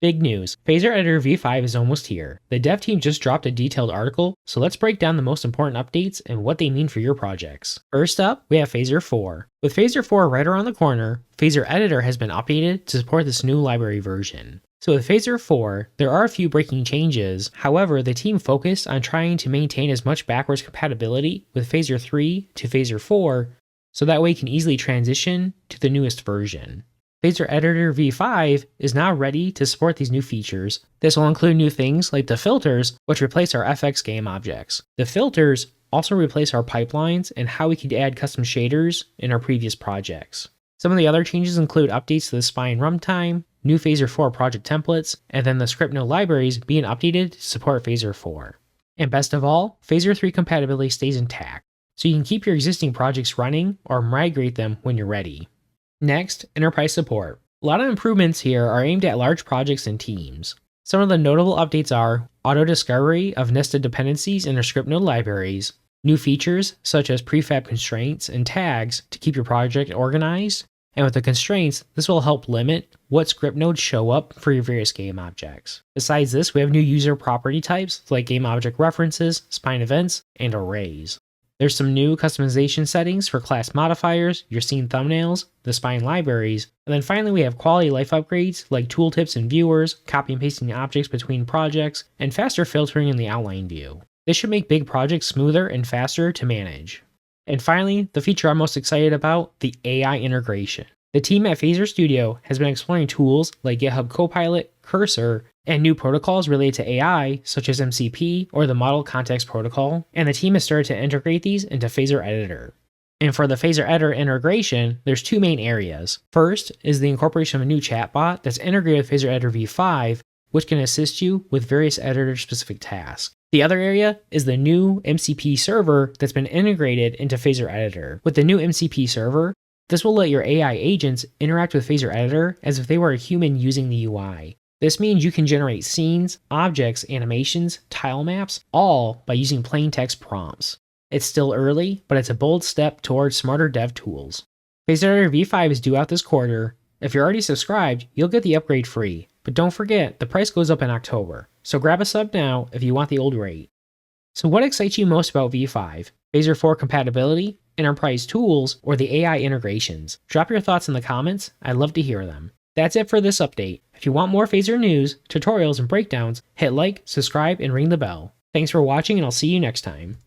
Big news, phasereditor v5 is almost here. The dev team just dropped a detailed article, so let's break down the most important updates and what they mean for your projects. First up, we have Phaser 4. With Phaser 4 right around the corner, phasereditor has been updated to support this new library version. So with Phaser 4, there are a few breaking changes. However, the team focused on trying to maintain as much backwards compatibility with Phaser 3 to Phaser 4, so that way you can easily transition to the newest version. phasereditor v5 is now ready to support these new features. This will include new things like the filters, which replace our FX game objects. The filters also replace our pipelines and how we could add custom shaders in our previous projects. Some of the other changes include updates to the spine runtime, new Phaser 4 project templates, and then the script node libraries being updated to support Phaser 4. And best of all, Phaser 3 compatibility stays intact, so you can keep your existing projects running or migrate them when you're ready. Next, enterprise support. A lot of improvements here are aimed at large projects and teams. Some of the notable updates are auto discovery of nested dependencies in our script node libraries, new features such as prefab constraints and tags to keep your project organized, and with the constraints, this will help limit what script nodes show up for your various game objects. Besides this, we have new user property types like game object references, spine events, and arrays. There's some new customization settings for class modifiers, your scene thumbnails, the spine libraries, and then finally we have quality life upgrades like tooltips and viewers, copy and pasting objects between projects, and faster filtering in the outline view. This should make big projects smoother and faster to manage. And finally, the feature I'm most excited about, the AI integration. The team at Phaser Studio has been exploring tools like GitHub Copilot, Cursor, and new protocols related to AI, such as MCP or the Model Context Protocol, and the team has started to integrate these into phasereditor. And for the phasereditor integration, there's two main areas. First is the incorporation of a new chatbot that's integrated with phasereditor v5, which can assist you with various editor-specific tasks. The other area is the new MCP server that's been integrated into phasereditor. With the new MCP server, this will let your AI agents interact with phasereditor as if they were a human using the UI. This means you can generate scenes, objects, animations, tile maps, all by using plain text prompts. It's still early, but it's a bold step towards smarter dev tools. phasereditor v5 is due out this quarter. If you're already subscribed, you'll get the upgrade free. But don't forget, the price goes up in October, so grab a sub now if you want the old rate. So what excites you most about v5? Phaser 4 compatibility, enterprise tools, or the AI integrations? Drop your thoughts in the comments, I'd love to hear them. That's it for this update. If you want more Phaser news, tutorials, and breakdowns, hit like, subscribe, and ring the bell. Thanks for watching, and I'll see you next time.